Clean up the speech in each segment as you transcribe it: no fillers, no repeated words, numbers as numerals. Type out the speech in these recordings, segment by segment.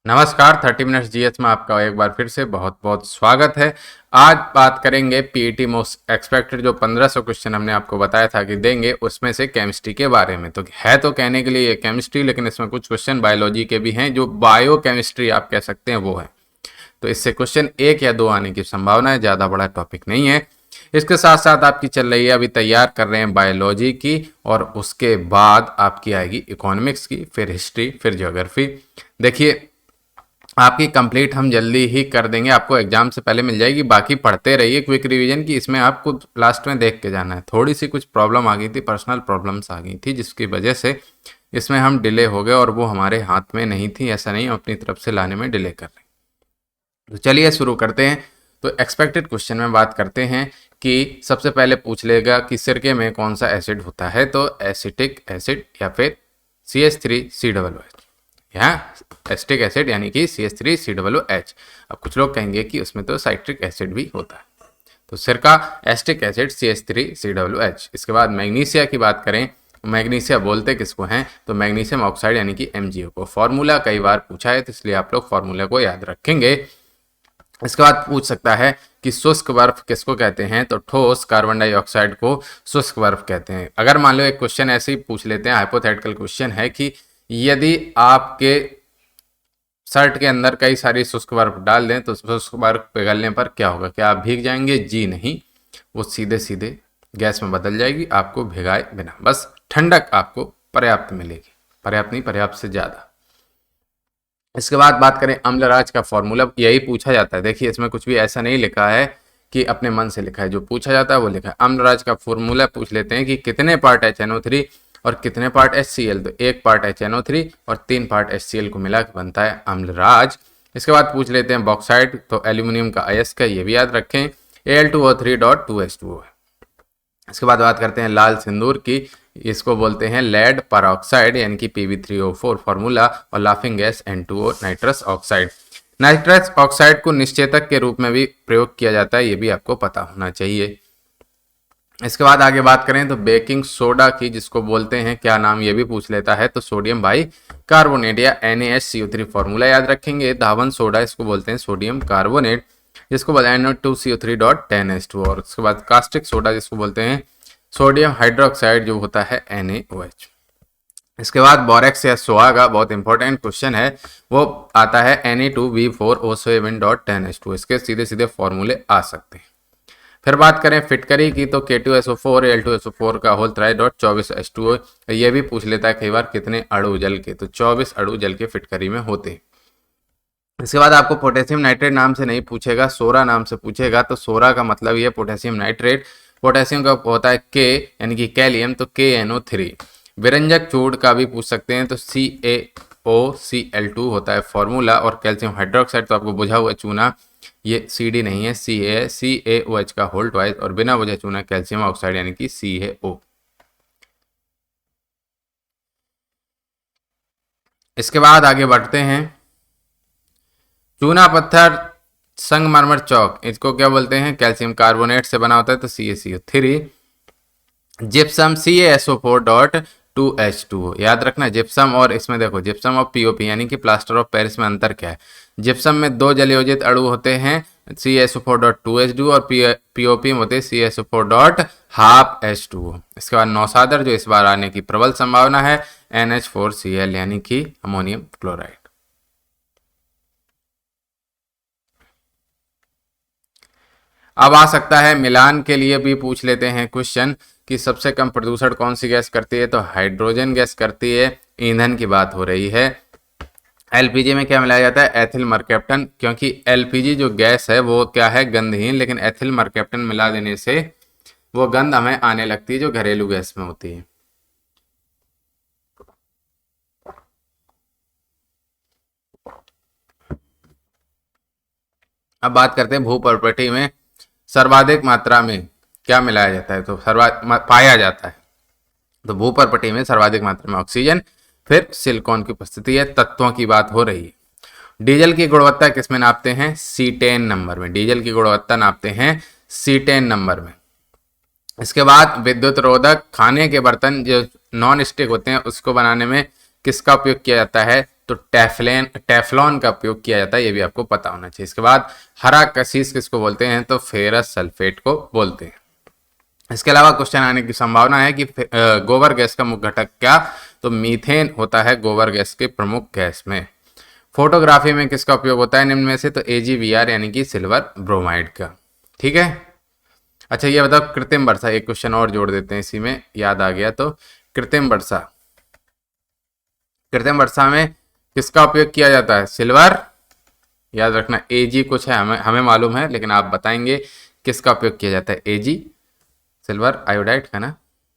नमस्कार, 30 minutes GS में आपका एक बार फिर से बहुत बहुत स्वागत है। आज बात करेंगे पीईटी मोस्ट एक्सपेक्टेड जो 1500 क्वेश्चन हमने आपको बताया था कि देंगे, उसमें से केमिस्ट्री के बारे में। तो है तो कहने के लिए ये केमिस्ट्री, लेकिन इसमें कुछ क्वेश्चन बायोलॉजी के भी हैं, जो बायो केमिस्ट्री आप कह सकते हैं वो है। तो इससे क्वेश्चन 1 या 2 आने की संभावना है, ज़्यादा बड़ा टॉपिक नहीं है। इसके साथ साथ आपकी चल रही है, अभी तैयार कर रहे हैं बायोलॉजी की, और उसके बाद आपकी आएगी इकोनॉमिक्स की, फिर हिस्ट्री, फिर ज्योग्राफी। देखिए, आपकी कंप्लीट हम जल्दी ही कर देंगे, आपको एग्जाम से पहले मिल जाएगी। बाकी पढ़ते रहिए क्विक रिवीजन की, इसमें आपको लास्ट में देख के जाना है। थोड़ी सी कुछ प्रॉब्लम आ गई थी, पर्सनल प्रॉब्लम्स आ गई थी, जिसकी वजह से इसमें हम डिले हो गए, और वो हमारे हाथ में नहीं थी। ऐसा नहीं, हम अपनी तरफ से लाने में डिले कर रहे हैं। तो चलिए शुरू करते हैं। तो एक्सपेक्टेड क्वेश्चन में बात करते हैं कि सबसे पहले पूछ लेगा कि सिरके में कौन सा एसिड होता है। तो एसिटिक एसिड या फिर CH3COOH, यहाँ एसिटिक एसिड यानी कि CH3COOH। अब कुछ लोग कहेंगे कि उसमें तो साइट्रिक एसिड भी होता है। तो सिरका एसिटिक एसिड CH3COOH। इसके बाद मैग्नीशिया की बात करें, मैग्नीशिया बोलते किसको हैं? तो मैग्नीशियम ऑक्साइड यानी कि MgO को। फॉर्मूला कई बार पूछा है, तो इसलिए आप लोग फॉर्मूला को याद रखेंगे। इसके बाद पूछ सकता है कि शुष्क बर्फ किसको कहते हैं? तो ठोस कार्बन डाइऑक्साइड को शुष्क बर्फ कहते हैं। अगर मान लो एक क्वेश्चन ऐसे ही पूछ लेते हैं, हाइपोथेटिकल क्वेश्चन है कि यदि आपके शर्ट के अंदर कई सारी शुष्क बर्फ डाल दें तो शुष्क बर्फ पिघलने पर क्या होगा? क्या आप भीग जाएंगे? जी नहीं, वो सीधे सीधे गैस में बदल जाएगी, आपको भिगाए बिना। बस ठंडक आपको पर्याप्त मिलेगी, पर्याप्त नहीं, पर्याप्त से ज़्यादा। इसके बाद बात करें अम्लराज का फॉर्मूला, यही पूछा जाता है। देखिए, इसमें कुछ भी ऐसा नहीं लिखा है कि अपने मन से लिखा है, जो पूछा जाता है वो लिखा है। अम्लराज का फॉर्मूला पूछ लेते हैं कि कितने पार्ट HNO3 और कितने पार्ट HCl। तो 1 पार्ट HNO3 और 3 पार्ट HCl को मिला के बनता है अम्लराज। इसके बाद पूछ लेते हैं बॉक्साइड, तो एल्यूमिनियम का अयस्क है, ये भी याद रखें, Al2O3.2H2O है। इसके बाद बात करते हैं लाल सिंदूर की, इसको बोलते हैं लेड परऑक्साइड यानी कि Pb3O4 फॉर्मूला, और laughing gas N2O nitrous oxide. Nitrous oxide को निश्चेतक के रूप में भी प्रयोग किया जाता है, ये भी आपको पता होना चाहिए। इसके बाद आगे बात करें तो बेकिंग सोडा की, जिसको बोलते हैं क्या नाम, ये भी पूछ लेता है। तो सोडियम बाई कार्बोनेट या NaHCO3 फॉर्मूला याद रखेंगे। धावन सोडा, इसको बोलते हैं सोडियम कार्बोनेट, जिसको बोलते हैं NO2CO3.10H2। और उसके बाद कास्टिक सोडा, जिसको बोलते हैं सोडियम हाइड्रोक्साइड, जो होता है NaOH। इसके बाद बोरेक्स या सोआ का बहुत इंपॉर्टेंट क्वेश्चन है, वो आता है Na2B4O7.10H2। इसके सीधे सीधे फॉर्मूले आ सकते हैं। फिर बात करें फिटकरी की, तो K2SO4 Al2SO4 का होल ट्राई.24H2O। ये भी पूछ लेता है कई बार कितने अणु जल के, तो 24 अणु जल के फिटकरी में होते हैं। इसके बाद आपको पोटेशियम नाइट्रेट नाम से नहीं पूछेगा, सोरा नाम से पूछेगा। तो सोरा का मतलब ये पोटेशियम नाइट्रेट, पोटेशियम का होता है K यानी कि कैलियम, तो KNO3। विरंजक चूड़ का भी पूछ सकते हैं, तो CaOCl2 होता है फॉर्मूला। और कैल्शियम हाइड्रोक्साइड तो आपको बुझा हुआ चूना, ये CD नहीं है, CaOH का होल ट्वाइस, और बिना बुझे चूना कैल्शियम ऑक्साइड यानी कि CaO। इसके बाद आगे बढ़ते हैं, चूना पत्थर संगमरमर चौक, इसको क्या बोलते हैं? कैल्शियम कार्बोनेट से बना होता है, तो CaCO3। जिप्सम CaSO4.2H2O याद रखना। जिप्सम, और इसमें देखो जिप्सम और POP यानी कि प्लास्टर ऑफ पेरिस में अंतर क्या है? जिप्सम में 2 जलयोजित अणु होते हैं, CaSO4.2H2, और POP में होते हैं CaSO4.12H2O। इसके बाद नौसादर, जो इस बार आने की प्रबल संभावना है, NH4Cl यानी कि अमोनियम क्लोराइड। अब आ सकता है मिलान के लिए भी पूछ लेते हैं क्वेश्चन कि सबसे कम प्रदूषण कौन सी गैस करती है? तो हाइड्रोजन गैस करती है। ईंधन की बात हो रही है। LPG में क्या मिलाया जाता है? एथिल मरकैप्टन, क्योंकि LPG जो गैस है वो क्या है? गंधहीन, लेकिन एथिल मरकैप्टन मिला देने से वो गंध हमें आने लगती है, जो घरेलू गैस में होती है। अब बात करते हैं भू प्रॉपर्टी में सर्वाधिक मात्रा में क्या मिलाया जाता है? तो पाया जाता है। तो भू प्रॉपर्टी में सर्वाधिक मात्रा में ऑक्सीजन, फिर सिलिकॉन की उपस्थिति है। तत्वों की बात हो रही है। डीजल की गुणवत्ता किसमें नापते हैं? C10 नंबर में। डीजल की गुणवत्ता नापते हैं C10 नंबर में। इसके बाद विद्युत रोधक, खाने के बर्तन जो नॉन स्टिक होते हैं उसको बनाने में किसका उपयोग किया जाता है? तो टेफ्लॉन का उपयोग किया जाता है, ये भी आपको पता होना चाहिए। इसके बाद हरा कशिश किसको बोलते हैं, तो फेरस सल्फेट को बोलते हैं। इसके अलावा क्वेश्चन आने की संभावना है कि गोबर गैस का मुख्य घटक क्या, तो मीथेन होता है गोबर गैस के प्रमुख गैस में। फोटोग्राफी में किसका उपयोग होता है निम्न में से, तो AgBr यानी कि सिल्वर ब्रोमाइड का। ठीक है, अच्छा ये बताओ कृत्रिम वर्षा, एक क्वेश्चन और जोड़ देते हैं इसी में, याद आ गया तो। कृत्रिम वर्षा, कृत्रिम वर्षा में किसका उपयोग किया जाता है, सिल्वर, याद रखना Ag कुछ है, हमें मालूम है, लेकिन आप बताएंगे किसका उपयोग किया जाता है, Ag सिल्वर आयोडाइड का ना,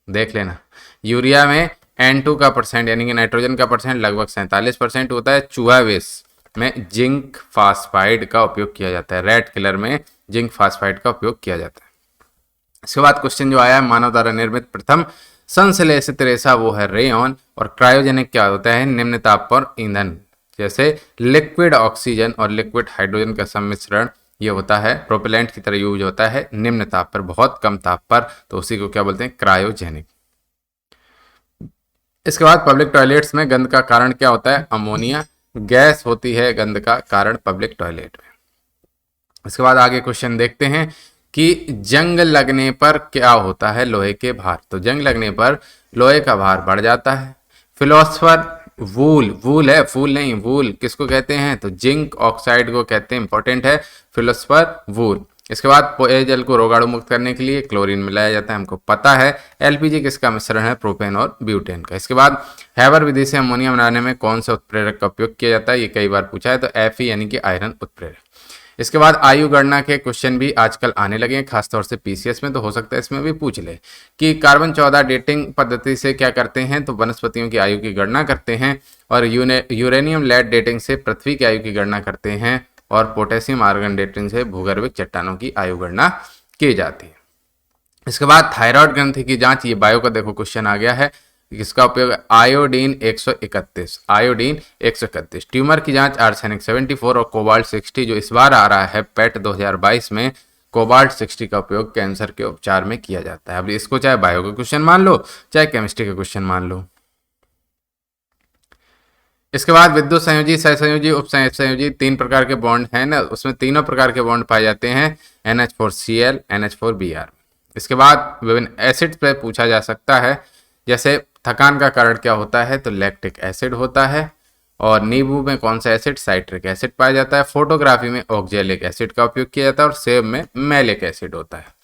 देख लेना। यूरिया में N2 का परसेंट यानी कि नाइट्रोजन का परसेंट लगभग 47% होता है। चूहा बेस में जिंक फास्फाइड का उपयोग किया जाता है, रेड किलर में जिंक फास्फाइड का उपयोग किया जाता है। इसके बाद क्वेश्चन जो आया है, मानव द्वारा निर्मित प्रथम संश्लेषित रेशा वो है रेयन। और क्रायोजेनिक क्या होता है, निम्न ताप पर ईंधन, जैसे लिक्विड ऑक्सीजन और लिक्विड हाइड्रोजन का सम्मिश्रण, ये होता है प्रोपेलेंट की तरह यूज होता है निम्न ताप पर, बहुत कम ताप पर, तो उसी को क्या बोलते हैं, क्रायोजेनिक। इसके बाद पब्लिक टॉयलेट्स में गंध का कारण क्या होता है, अमोनिया गैस होती है गंध का कारण पब्लिक टॉयलेट में। इसके बाद आगे क्वेश्चन देखते हैं कि जंग लगने पर क्या होता है लोहे के भार, तो जंग लगने पर लोहे का भार बढ़ जाता है। फिलोसफर वूल, वूल है फूल नहीं, वूल किसको कहते हैं, तो जिंक ऑक्साइड को कहते हैं, इंपॉर्टेंट है फिलोसफर वूल। इसके बाद पेयजल को रोगाणु मुक्त करने के लिए क्लोरीन मिलाया जाता है, हमको पता है। एलपीजी किसका मिश्रण है, प्रोपेन और ब्यूटेन का। इसके बाद हैबर विधि से अमोनिया बनाने में कौन सा उत्प्रेरक का उपयोग किया जाता है, ये कई बार पूछा है, तो Fe यानी कि आयरन उत्प्रेरक। इसके बाद आयु गणना के क्वेश्चन भी आजकल आने लगे हैं, खासतौर से पीसीएस में, तो हो सकता है इसमें भी पूछ ले कि कार्बन 14 डेटिंग पद्धति से क्या करते हैं, तो वनस्पतियों की आयु की गणना करते हैं। और यूरेनियम लेड डेटिंग से पृथ्वी की आयु की गणना करते हैं। और पोटेशियम आर्गन डेटिंग से भूगर्भिक चट्टानों की आयु गणना की जाती है। इसके बाद थायराइड ग्रंथि की जांच, ये बायो का देखो क्वेश्चन आ गया है, इसका उपयोग आयोडीन 131, आयोडीन 131। ट्यूमर की जांच आर्सेनिक 74 और कोबाल्ट 60, जो इस बार आ रहा है पेट 2022 में, कोबाल्ट 60 का उपयोग कैंसर के उपचार में किया जाता है। अब इसको चाहे बायो का क्वेश्चन मान लो, चाहे केमिस्ट्री का क्वेश्चन मान लो। इसके बाद विद्युत संयोजी, सहसंयोजी, उपसंयोजी, तीन प्रकार के बॉन्ड हैं ना, उसमें तीनों प्रकार के बॉन्ड पाए जाते हैं NH4Cl, NH4Br। इसके बाद विभिन्न एसिड पे पूछा जा सकता है, जैसे थकान का कारण क्या होता है, तो लैक्टिक एसिड होता है। और नींबू में कौन सा एसिड, साइट्रिक एसिड पाया जाता है। फोटोग्राफी में ऑक्जेलिक एसिड का उपयोग किया जाता है। और सेब में मैलिक एसिड होता है।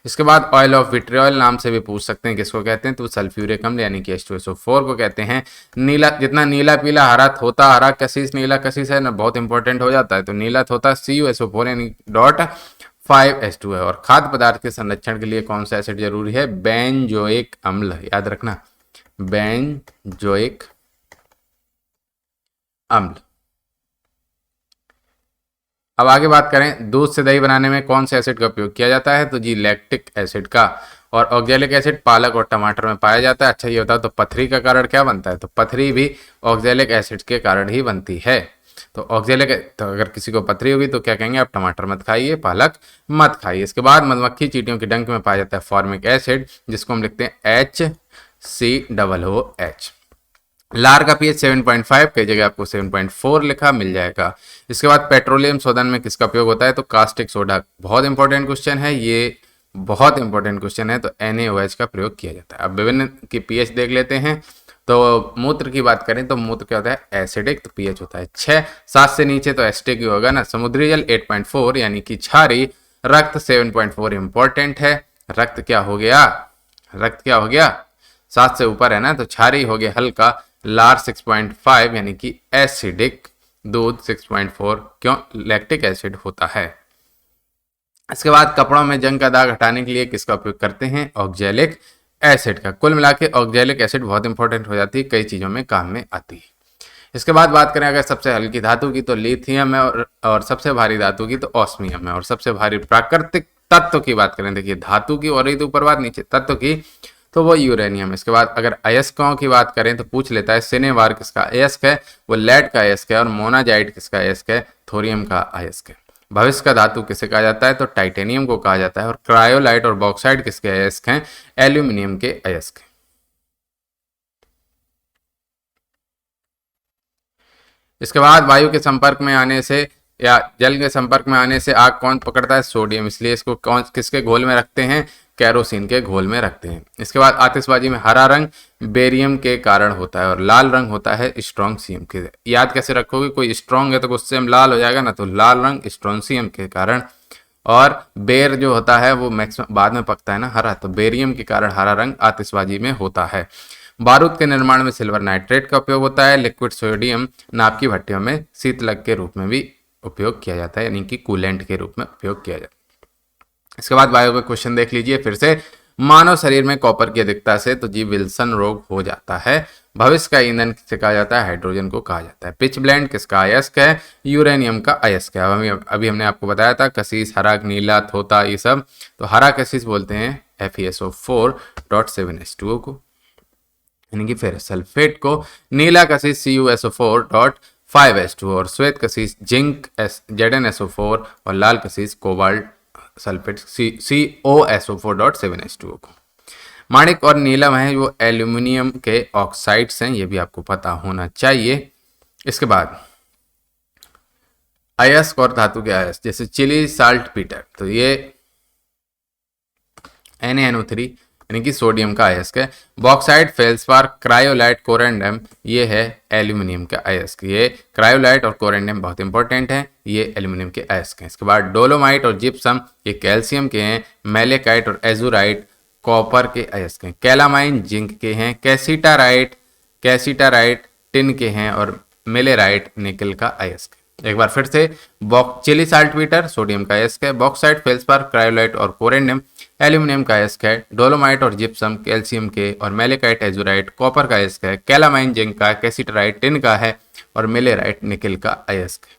इसके बाद ऑयल ऑफ विट्रियल नाम से भी पूछ सकते हैं, किसको कहते हैं, तो सल्फ्यूरिक अम्ल यानी कि H2SO4 को कहते हैं। नीला, जितना नीला पीला हरा थोता, हरा कशिश नीला कशिश है ना, बहुत इंपॉर्टेंट हो जाता है, तो नीला थोता CuSO4 यानी .5H2 है। और खाद्य पदार्थ के संरक्षण के लिए कौन सा एसिड जरूरी है, बेंजोइक अम्ल, याद रखना बेंजोइक अम्ल। अब आगे बात करें, दूध से दही बनाने में कौन से एसिड का उपयोग किया जाता है, तो जी लैक्टिक एसिड का। और ऑक्जेलिक एसिड पालक और टमाटर में पाया जाता है। अच्छा ये बताओ, तो पथरी का कारण क्या बनता है, तो पथरी भी ऑक्जेलिक एसिड के कारण ही बनती है। तो ऑक्जेलिक, तो अगर किसी को पथरी होगी तो क्या कहेंगे, आप टमाटर मत खाइए, पालक मत खाइए। इसके बाद मधुमक्खी चींटियों के डंक में पाया जाता है फॉर्मिक एसिड, जिसको हम लिखते हैं HCOOH। लार का पीएच 7.5 की जगह आपको 7.4 लिखा मिल जाएगा। इसके बाद पेट्रोलियम शोधन में किसका उपयोग होता है, तो कास्टिक सोडा, बहुत इंपॉर्टेंट क्वेश्चन है ये, बहुत इंपॉर्टेंट क्वेश्चन है, तो NaOH का प्रयोग किया जाता है। अब विभिन्न की पीएच देख लेते हैं। तो मूत्र की बात करें तो मूत्र क्या होता है, एसिडिक, तो पीएच होता है 6। 7 से नीचे तो एसिडिक ही होगा ना। समुद्री जल 8.4 यानी कि क्षारी। रक्त 7.4 इंपॉर्टेंट है। रक्त क्या हो गया, रक्त क्या हो गया, 7 से ऊपर है ना, तो क्षारी हो गया हल्का। लार 6.5 यानी कि एसिडिक। दूध 6.4, क्यों, लैक्टिक एसिड होता है। इसके बाद कपड़ों में जंग का दाग हटाने के लिए किसका उपयोग करते हैं, ऑक्जेलिक एसिड का। कुल मिला के ऑक्जेलिक एसिड बहुत इंपॉर्टेंट हो जाती है, कई चीजों में काम में आती है। इसके बाद बात करें अगर सबसे हल्की धातु की, तो लिथियम है। और सबसे भारी धातु की तो ऑस्मियम है। और सबसे भारी प्राकृतिक तत्व की बात करें, देखिए धातु की और तो ऊपर बात, नीचे तत्व की, तो वो यूरेनियम। इसके बाद अगर अयस्कों की बात करें तो पूछ लेता है सिनेवार किसका अयस्क है, वो लेड का अयस्क है। और मोनाजाइट किसका अयस्क है, थोरियम का अयस्क है। भविष्य का धातु किसे कहा जाता है, तो टाइटेनियम को कहा जाता है। और क्रायोलाइट और बॉक्साइट किसके अयस्क हैं, एल्यूमिनियम के अयस्क हैं। इसके बाद वायु के संपर्क में आने से या जल के संपर्क में आने से आग कौन पकड़ता है? सोडियम। इसलिए इसको कौन किसके घोल में रखते हैं? केरोसिन के घोल में रखते हैं। इसके बाद आतिशबाजी में हरा रंग बेरियम के कारण होता है और लाल रंग होता है स्ट्रोंसियम के। याद कैसे रखोगे? कोई स्ट्रॉन्ग है तो उससे हम लाल हो जाएगा ना, तो लाल रंग स्ट्रोंसियम के कारण। और बेर जो होता है वो मैक्सिमम बाद में पकता है ना हरा, तो बेरियम के कारण हरा रंग आतिशबाजी में होता है। बारूद के निर्माण में सिल्वर नाइट्रेट का उपयोग होता है। लिक्विड सोडियम नाप की भट्टियों में शीतलक के रूप में भी उपयोग किया जाता है, यानी कि कूलेंट के रूप में उपयोग किया जाता है। इसके बाद बायो का क्वेश्चन देख लीजिए फिर से। मानव शरीर में कॉपर की अधिकता से तो जी विल्सन रोग हो जाता है। भविष्य का ईंधन किसे कहा जाता है? हाइड्रोजन को कहा जाता है। पिच ब्लेंड किसका अयस्क है? यूरेनियम का अयस्क है। अभी हमने आपको बताया था कशिश, हरा, नीला, थोता, ये सब। तो हरा कशिश बोलते हैं FeSO4.7H2O को, यानी कि फेरस सल्फेट को। नीला कशिश CuSO4.5H2O और श्वेत कशिश जिंक ZnSO4 और लाल कशिश कोबाल्ट सल्फेट COSO4.7H2O को। माणिक और नीलम है वो एल्यूमिनियम के ऑक्साइड्स हैं, ये भी आपको पता होना चाहिए। इसके बाद अयस्क और धातु के अयस्क, जैसे चिली साल्ट पीटर, तो ये NaNO3 यानी कि सोडियम का अयस्क है। बॉक्साइट, फेल्सपार, क्रायोलाइट, कोरेंडम, ये है एल्यूमिनियम का अयस्क। ये क्रायोलाइट और कोरेंडम बहुत इंपॉर्टेंट है, ये एल्यूमिनियम के अयस्क हैं। इसके बाद डोलोमाइट और जिप्सम, ये कैल्शियम के हैं। मेलेकाइट और एजुराइट कॉपर के अयस्क हैं। कैलामाइन जिंक के हैं। कैसीटाराइट टिन के हैं और मेलेराइट निकल का अयस्क है। एक बार फिर से, चिली साल्टपीटर सोडियम का अयस्क है। बॉक्साइट, फेल्सपार, क्रायोलाइट और कोरेंडम एल्यूमिनियम का अयस्क है। डोलोमाइट और जिप्सम कैल्शियम के और मेलेकाइट एजुराइट कॉपर का अयस्क है। कैलामाइन जिंक का, कैसीटराइट टिन का है और मेलेराइट निकल का अयस्क है।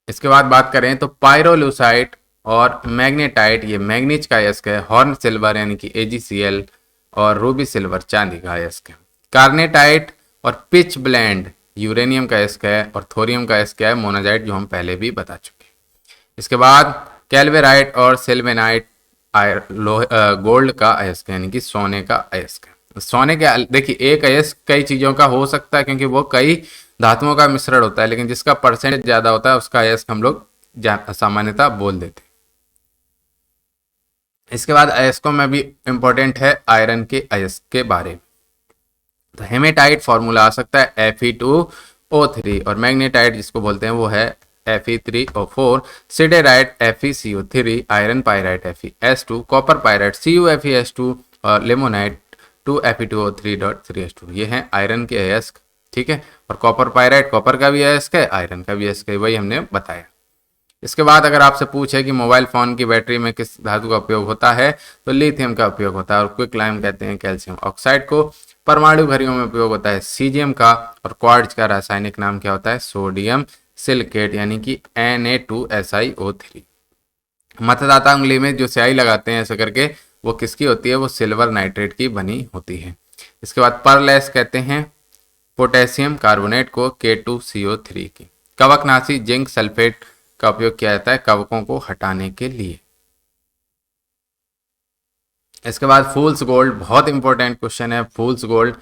इसके बाद बात करें तो पायरोलूसाइट और मैग्नेटाइट, ये मैग्नीज का अयस्क है। हॉर्न सिल्वर यानी कि AgCl और रूबी सिल्वर चांदी का अयस्क है। कार्नेटाइट और पिच ब्लेंड यूरेनियम का अयस्क है और थोरियम का अयस्क है मोनाजाइट, जो हम पहले भी बता चुके हैं। इसके बाद कैल्वेराइट और सिल्वेनाइट गोल्ड का अयस्क है, यानी कि सोने का अयस्क है। सोने के देखिए एक अयस्क कई चीजों का हो सकता है क्योंकि वो कई धातुओं का मिश्रण होता है, लेकिन जिसका परसेंटेज ज्यादा होता है उसका अयस्क हम लोग सामान्यतः बोल देते हैं। इसके बाद अयस्कों में भी इंपॉर्टेंट है आयरन के अयस्क के बारे में। तो हेमेटाइट फॉर्मूला आ सकता है Fe2O3 और मैग्नेटाइट जिसको बोलते हैं वो है Fe3O4। Siderite FeCO3, iron pyrite FeS2, copper pyrite CuFeS2 और लेमोनाइट 2Fe2O3.3H2। ये हैं आयरन के अयस्क, ठीक है। और कॉपर पायराइट कॉपर का भी अयस्क है, आयरन का भी अयस्क है, वही हमने बताया। इसके बाद अगर आपसे पूछे कि मोबाइल फोन की बैटरी में किस धातु का उपयोग होता है, तो लिथियम का उपयोग होता है और क्विक लाइम कहते हैं कैल्शियम ऑक्साइड को। परमाणु घड़ियों में उपयोग होता है सीजियम का और क्वार्ट्ज का रासायनिक नाम क्या होता है? सोडियम सिलिकेट, यानी कि Na2SiO3। मतदाता उंगली में जो स्याही लगाते हैं ऐसे करके, वो किसकी होती है? वो सिल्वर नाइट्रेट की बनी होती है। इसके बाद परलेस कहते हैं पोटेशियम कार्बोनेट को K2CO3 की। कवकनाशी जिंक सल्फेट का उपयोग किया जाता है कवकों को हटाने के लिए। इसके बाद फूल्स गोल्ड, बहुत इंपॉर्टेंट क्वेश्चन है। फूल्स गोल्ड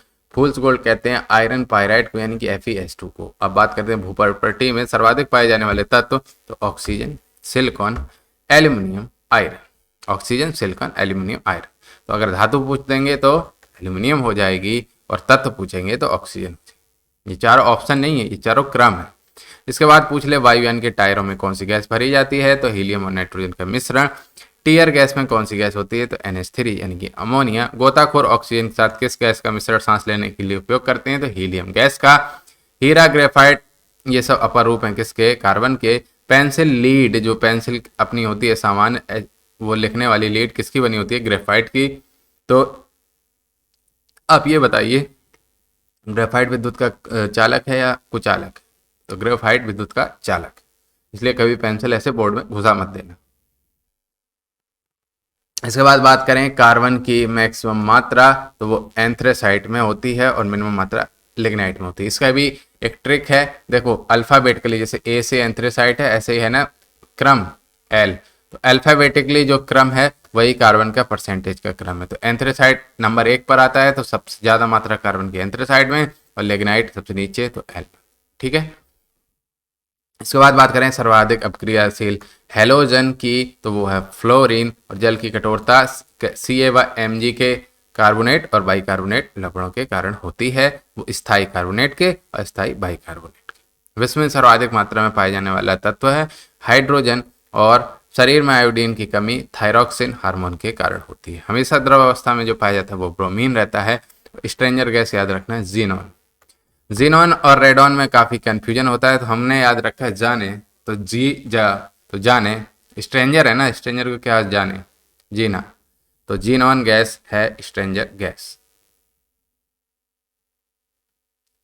कहते हैं आयरन पायराइट को, यानी कि Fe2 को। अब बात करते हैं भूप्रकृति में सर्वाधिक पाए जाने वाले तत्व, तो oxygen, silicon, aluminium, iron. Oxygen, silicon, aluminium, iron. तो अगर धातु पूछ देंगे तो एल्यूमिनियम हो जाएगी और तत्व पूछेंगे तो ऑक्सीजन। ये चारों ऑप्शन नहीं है, ये चारों क्रम है। इसके बाद पूछ ले वायुयान के टायरों में कौन सी गैस भरी जाती है, तो हीलियम और नाइट्रोजन का मिश्रण। टीयर गैस में कौन सी गैस होती है, तो NH3 यानी कि अमोनिया। गोताखोर ऑक्सीजन के साथ किस गैस का मिश्रण सांस लेने के लिए उपयोग करते हैं, तो हीलियम गैस का। हीरा, ग्रेफाइट, ये सब अपर रूप हैं किसके? कार्बन के। पेंसिल लीड, जो पेंसिल अपनी होती है सामान्य वो लिखने वाली लीड किसकी बनी होती है? ग्रेफाइट की। तो आप ये बताइए ग्रेफाइट विद्युत का चालक है या कुचालक? तो ग्रेफाइट विद्युत का चालक, इसलिए कभी पेंसिल ऐसे बोर्ड में घुसा मत देना। इसके बाद बात करें कार्बन की मैक्सिमम मात्रा, तो वो एंथ्रेसाइट में होती है और मिनिमम मात्रा लिग्नाइट में होती है। इसका भी एक ट्रिक है, देखो अल्फाबेटिकली जैसे A से एंथ्रेसाइट है, ऐसे ही है ना क्रम L, तो अल्फाबेटिकली जो क्रम है वही कार्बन का परसेंटेज का क्रम है। तो एंथ्रेसाइड नंबर 1 पर आता है, तो सबसे ज्यादा मात्रा कार्बन की एंथ्रेसाइड में, और लिग्नाइट सबसे नीचे, तो एल। ठीक है, इसके बाद बात करें सर्वाधिक अपक्रियाशील हैलोजन की, तो वो है फ्लोरीन, और जल की कठोरता Ca व Mg के कार्बोनेट और बाइकार्बोनेट लवणों के कारण होती है, वो स्थायी कार्बोनेट के, अस्थायी बाइकार्बोनेट के। विश्व में सर्वाधिक मात्रा में पाए जाने वाला तत्व है हाइड्रोजन, और शरीर में आयोडीन की कमी थायरॉक्सिन हार्मोन के कारण होती है। हमेशा द्रव अवस्था में जो पाया जाता है वो ब्रोमीन रहता है। स्ट्रेंजर गैस याद रखना है जीनोन। जीनोन और रेडॉन में काफी कंफ्यूजन होता है, तो हमने याद रखा है जाने, तो तो जाने, स्ट्रेंजर है ना, स्ट्रेंजर को क्या जाने, जीना, तो जीनोन गैस है स्ट्रेंजर गैस।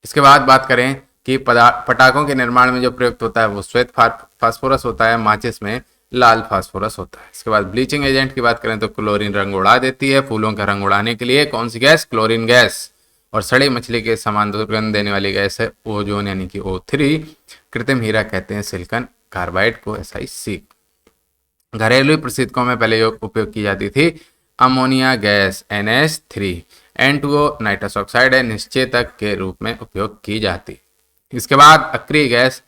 इसके बाद बात करें कि पटाखों के निर्माण में जो प्रयुक्त होता है वो श्वेत फास्फोरस होता है, माचिस में लाल फास्फोरस होता है। इसके बाद ब्लीचिंग एजेंट की बात करें तो क्लोरीन रंग उड़ा देती है। फूलों का रंग उड़ाने के लिए कौन सी गैस, क्लोरीन गैस। और सड़ी मछली के समान दुर्गंध देने वाली गैस है ओजोन यानी कि O3। कृत्रिम हीरा कहते हैं सिलिकॉन कार्बाइड को, SiC। घरेलू प्रशीतकों में पहले उपयोग की जाती थी ammonia gas NH3। N2O nitrous oxide है, निश्चेतक के रूप में उपयोग की जाती। इसके बाद अक्रिय गैस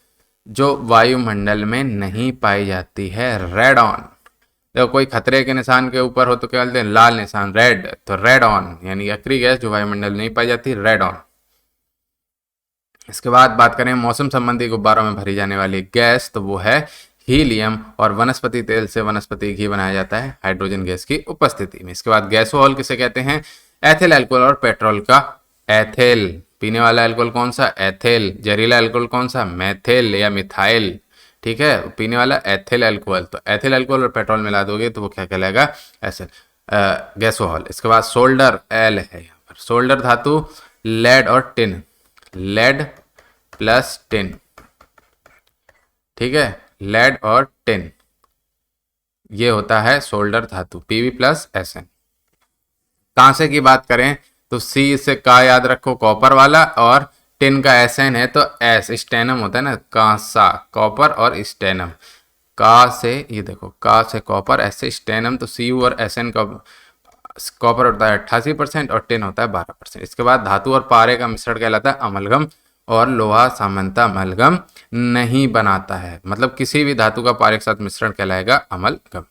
जो वायुमंडल में नहीं पाई जाती है, रेडॉन। देखो कोई खतरे के निशान के ऊपर हो तो क्या बोलते हैं, लाल निशान, रेड, तो रेडॉन यानी अक्रिय गैस जो वायुमंडल में नहीं पाई जाती, रेडॉन। इसके बाद बात करें मौसम संबंधी गुब्बारों में भरी जाने वाली गैस, तो वो है हीलियम, और वनस्पति तेल से वनस्पति घी बनाया जाता है हाइड्रोजन गैस की उपस्थिति में। इसके बाद गैसोहॉल किसे कहते हैं, एथिल अल्कोहल और पेट्रोल का एथिल। पीने वाला अल्कोहल कौन सा, एथिल। जहरीला अल्कोहल कौन सा, मेथिल या मिथाइल। ठीक है, पीने वाला एथिल अल्कोहल। तो एथिल अल्कोहल और पेट्रोल मिला दोगे तो वो क्या कहलाएगा, एसिड, गैसोहॉल। इसके बाद सोल्डर, एल है यहाँ पर। सोल्डर धातु लेड और टिन, लेड प्लस टिन। ठीक है, लेड और टिन, ये होता है सोल्डर धातु, Pb प्लस Sn। कांसे की बात करें तो C से का याद रखो, कॉपर वाला, और टिन का Sn है तो S, स्टेनम होता है ना, कांसा, कॉपर और स्टेनम। का से ये देखो, का से कॉपर, S से स्टेनम, तो Cu और Sn का कॉपर होता है 88% और टिन होता है 12%। इसके बाद धातु और पारे का मिश्रण कहलाता है अमलगम, और लोहा सामान्यतः अमलगम नहीं बनाता है, मतलब किसी भी धातु का पारे के साथ मिश्रण कहलाएगा अमलगम।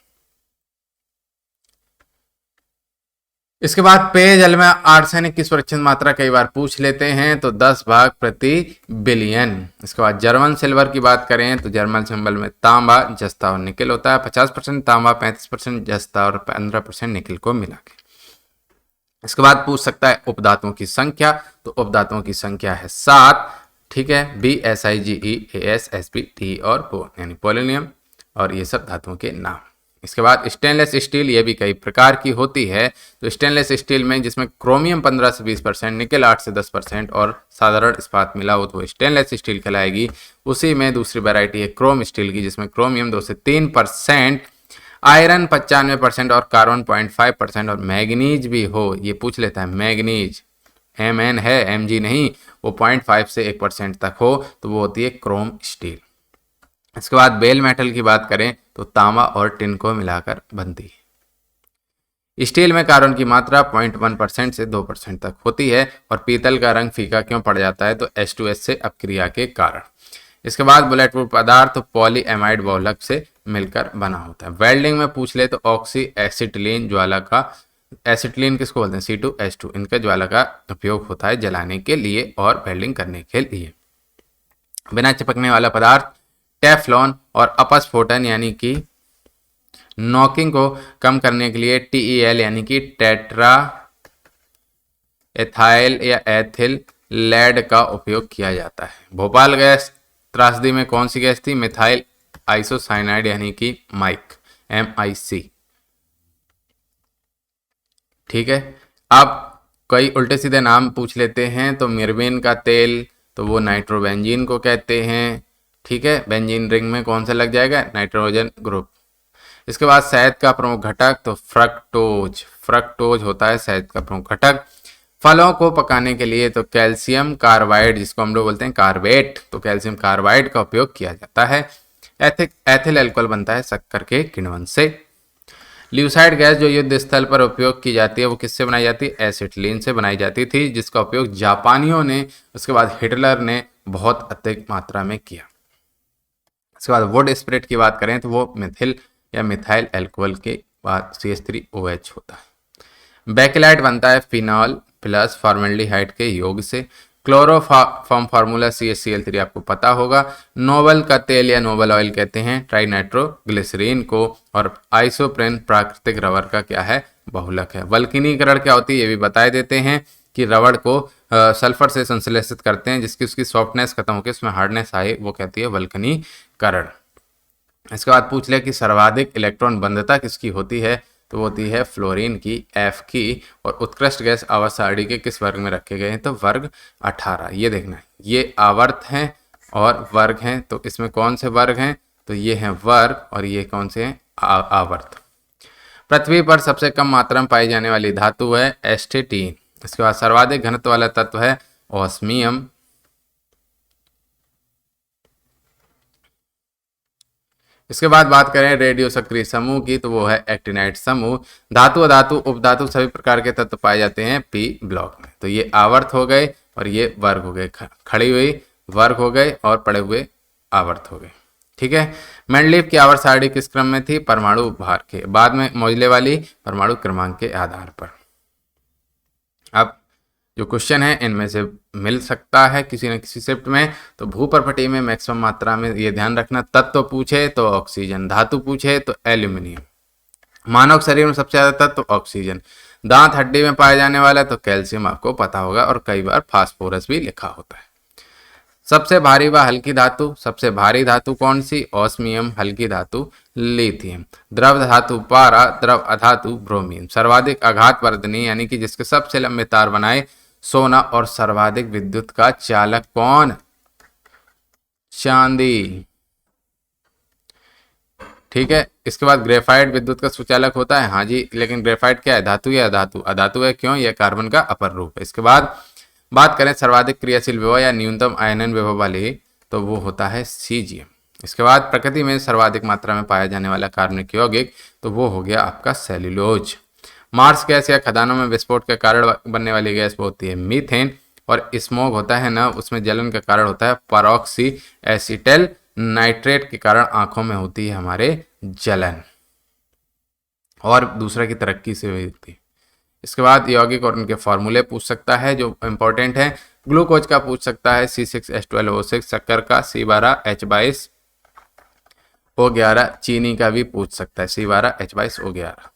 इसके बाद पेयजल में आर्सेनिक की सुरक्षित मात्रा कई बार पूछ लेते हैं, तो 10 भाग प्रति बिलियन। इसके बाद जर्मन सिल्वर की बात करें तो जर्मन सिंबल में तांबा, जस्ता और निकल होता है। 50% तांबा, 35% जस्ता और 15% निकल को मिला के। इसके बाद पूछ सकता है उपधातुओं की संख्या, तो उपधातुओं की संख्या है 7। ठीक है, BSiGeAsSbT और बोन यानी पोलोनियम, और ये सब धातुओं के नाम। इसके बाद स्टेनलेस स्टील, ये भी कई प्रकार की होती है। तो स्टेनलेस स्टील में जिसमें क्रोमियम 15 से 20%, निकल 8 से 10% और साधारण इस्पात मिला हो तो वो स्टेनलेस स्टील कहलाएगी। उसी में दूसरी वैरायटी है क्रोम स्टील की, जिसमें क्रोमियम 2 से 3%, आयरन 95% और कार्बन 0.5% और मैग्नीज भी हो, ये पूछ लेता है मैग्नीज, Mn है Mg नहीं, वो 0.5 से 1% तक हो तो वो होती है क्रोम स्टील। इसके बाद बेल मेटल की बात करें तो तांबा और टिन को मिलाकर बनती है। स्टील में कार्बन की मात्रा 0.1% से 2% तक होती है। और पीतल का रंग फीका क्यों पड़ जाता है, तो H2S से अपक्रिया के कारण। इसके बाद बुलेट प्रूफ पदार्थ पॉलीएमाइड बहुलक से मिलकर बना होता है। वेल्डिंग में पूछ ले तो ऑक्सी एसिटिलीन ज्वाला का, एसिटिलीन किसको बोलते हैं, C2H2, इनका ज्वाला का उपयोग होता है जलाने के लिए और वेल्डिंग करने के लिए। बिना चिपकने वाला पदार्थ टेफ्लॉन, और अपस्फोटन यानी कि नॉकिंग को कम करने के लिए TEL यानी कि टेट्रा एथाइल या एथिल लेड का उपयोग किया जाता है। भोपाल गैस त्रासदी में कौन सी गैस थी, मिथाइल आइसोसाइनाइड यानी कि माइक, MIC। ठीक है, अब कई उल्टे सीधे नाम पूछ लेते हैं, तो मिर्बेन का तेल, तो वो नाइट्रोबेंजीन को कहते हैं। ठीक है, बेंजीन रिंग में कौन सा लग जाएगा, नाइट्रोजन ग्रुप। इसके बाद शहद का प्रमुख घटक, तो फ्रक्टोज, फ्रक्टोज होता है शहद का प्रमुख घटक। फलों को पकाने के लिए तो कैल्शियम कार्बाइड, जिसको हम लोग बोलते हैं कार्बेट, तो कैल्शियम कार्बाइड का उपयोग किया जाता है। एथिल अल्कोहल बनता है शक्कर के किण्वन से। ल्यूसाइड गैस जो युद्ध स्थल पर उपयोग की जाती है वो किससे बनाई जाती है? एसिटिलीन से बनाई जाती थी, जिसका उपयोग जापानियों ने, उसके बाद हिटलर ने बहुत अधिक मात्रा में किया। उसके बाद वुड स्प्रिट की बात करें तो वो मिथिल या मिथाइल एल्कोहल के बाद CH3OH होता है। बेकेलाइट बनता है फिनॉल प्लस फॉर्मेल्डिहाइड के योग से। क्लोरोफॉर्म फार्मूला CaCl3 आपको पता होगा। नोबल का तेल या नोबल ऑयल कहते हैं ट्राइनाइट्रोग्लिसरीन को। और आइसोप्रेन प्राकृतिक रबर का क्या है? बहुलक है। वल्कनीकरण क्या होती है ये भी बता देते हैं कि रबड़ को सल्फर से संश्लेषित करते हैं, जिसकी उसकी सॉफ्टनेस खत्म होकर उसमें हार्डनेस आए, वो कहती है वल्कनीकरण। इसके बाद पूछ लिया कि सर्वाधिक इलेक्ट्रॉन बंधता किसकी होती है? तो वो होती है फ्लोरीन की, F की। और उत्कृष्ट गैस आवर्त सारणी के किस वर्ग में रखे गए हैं? तो वर्ग 18। ये देखना है, ये आवर्त हैं और वर्ग हैं, तो इसमें कौन से वर्ग हैं? तो ये हैं वर्ग और ये कौन से हैं? आवर्त। पृथ्वी पर सबसे कम मात्रा में पाई जाने वाली धातु है एस्टेटीन। इसके बाद सर्वाधिक घनत्व वाला तत्व है ऑस्मियम। इसके बाद बात करें रेडियो सक्रिय समूह की तो वो है एक्टिनाइड समूह। धातु, अधातु, उपधातु सभी प्रकार के तत्व पाए जाते हैं P ब्लॉक में। तो ये आवर्त हो गए और ये वर्ग हो गए, खड़ी हुई वर्ग हो गए और पड़े हुए आवर्त हो गए। ठीक है। मेंडलीव की आवर्त सारणी किस क्रम में थी? परमाणु भार के बाद में मोजले वाली परमाणु क्रमांक के आधार पर। अब जो क्वेश्चन है इनमें से मिल सकता है किसी न किसी शिफ्ट में। तो भूपर्पटी में मैक्सिमम मात्रा में ये ध्यान रखना, तत्व पूछे तो ऑक्सीजन, धातु पूछे तो एल्यूमिनियम। मानव शरीर में सबसे ज्यादा तत्व ऑक्सीजन। दांत हड्डी में पाया जाने वाला तो कैल्शियम आपको पता होगा, और कई बार फास्फोरस भी लिखा होता है। सबसे भारी व हल्की धातु, सबसे भारी धातु कौन सी? ऑस्मियम। हल्की धातु लिथियम। द्रव धातु पारा, द्रव अधातु ब्रोमीन। सर्वाधिक आघात वर्धनी यानी कि जिसके सबसे लंबे तार बनाए सोना। और सर्वाधिक विद्युत का चालक कौन? चांदी। ठीक है। इसके बाद ग्रेफाइट विद्युत का सुचालक होता है। हाँ जी, लेकिन ग्रेफाइट क्या है? धातु या अधातु? अधातु है। क्यों? यह कार्बन का अपर रूप है। इसके बाद बात करें सर्वाधिक क्रियाशील विभव या न्यूनतम आयनन विभव वाली, तो वो होता है सीजियम। इसके बाद प्रकृति में सर्वाधिक मात्रा में पाया जाने वाला कार्बनिक यौगिक, तो वो हो गया आपका सेल्यूलोज। मार्स गैस या खदानों में विस्फोट के कारण बनने वाली गैस वो होती है मीथेन। और स्मोक होता है ना, उसमें जलन का कारण होता है परऑक्सी एसिटल नाइट्रेट के कारण आंखों में होती है हमारे जलन, और दूसरा की तरक्की से होती है। इसके बाद यौगिक और उनके फॉर्मूले पूछ सकता है जो इंपॉर्टेंट है। ग्लूकोज का पूछ सकता है C6H12O6, शक्कर का C12H22O11, चीनी का भी पूछ सकता है C12H22O11।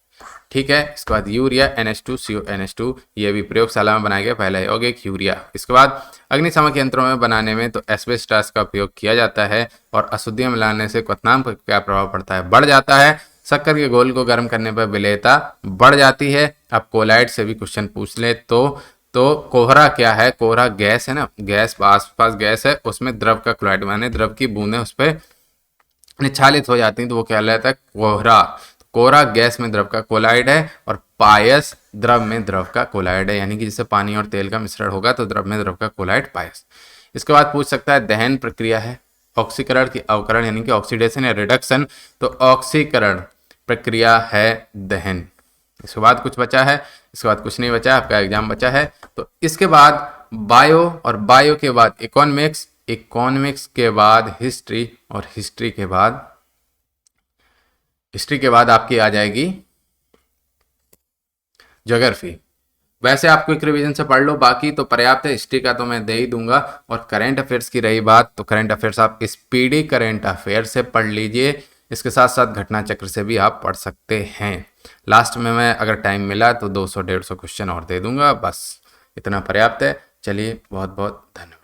ठीक है। इसके बाद यूरिया NH2CONH2, ये भी प्रयोगशाला में बनाया गया पहला यौगिक यूरिया। इसके बाद अग्निशामक यंत्रों में बनाने में तो एस्बेस्टॉस का उपयोग किया जाता है। और अशुद्धियां मिलाने से क्वथनांक पर क्या प्रभाव पड़ता है? बढ़ जाता है। शक्कर के घोल को गर्म करने पर विलेयता बढ़ जाती है। अब कोलाइड से भी क्वेश्चन पूछ ले तो कोहरा क्या है? कोहरा गैस है ना, गैस आसपास गैस है, उसमें द्रव का क्लोराइड माने द्रव की बूंदें उस पर निच्छालित हो जाती हैं, तो वो क्या कहलाता है? कोहरा। कोहरा गैस में द्रव का कोलाइड है, और पायस द्रव में द्रव का कोलाइड है, यानी कि जैसे पानी और तेल का मिश्रण होगा तो द्रव में द्रव का कोलाइड पायस। इसके बाद पूछ सकता है दहन प्रक्रिया है ऑक्सीकरण की अवकरण यानी कि ऑक्सीडेशन या रिडक्शन, तो ऑक्सीकरण प्रक्रिया है दहन। इसके बाद कुछ बचा है? इसके बाद कुछ नहीं बचा, आपका एग्जाम बचा है। तो इसके बाद बायो, और बायो के बाद इकोनॉमिक्स, इकोनॉमिक्स के बाद हिस्ट्री, और हिस्ट्री के बाद आपकी आ जाएगी ज्योग्राफी। वैसे आप क्विक रिवीजन से पढ़ लो, बाकी तो पर्याप्त है। हिस्ट्री का तो मैं दे ही दूंगा। और करंट अफेयर्स की रही बात, तो करंट अफेयर्स आप स्पीडी करंट अफेयर से पढ़ लीजिए। इसके साथ साथ घटना चक्र से भी आप पढ़ सकते हैं। लास्ट में मैं अगर टाइम मिला तो 200-150 क्वेश्चन और दे दूंगा, बस इतना पर्याप्त है। चलिए, बहुत बहुत धन्यवाद।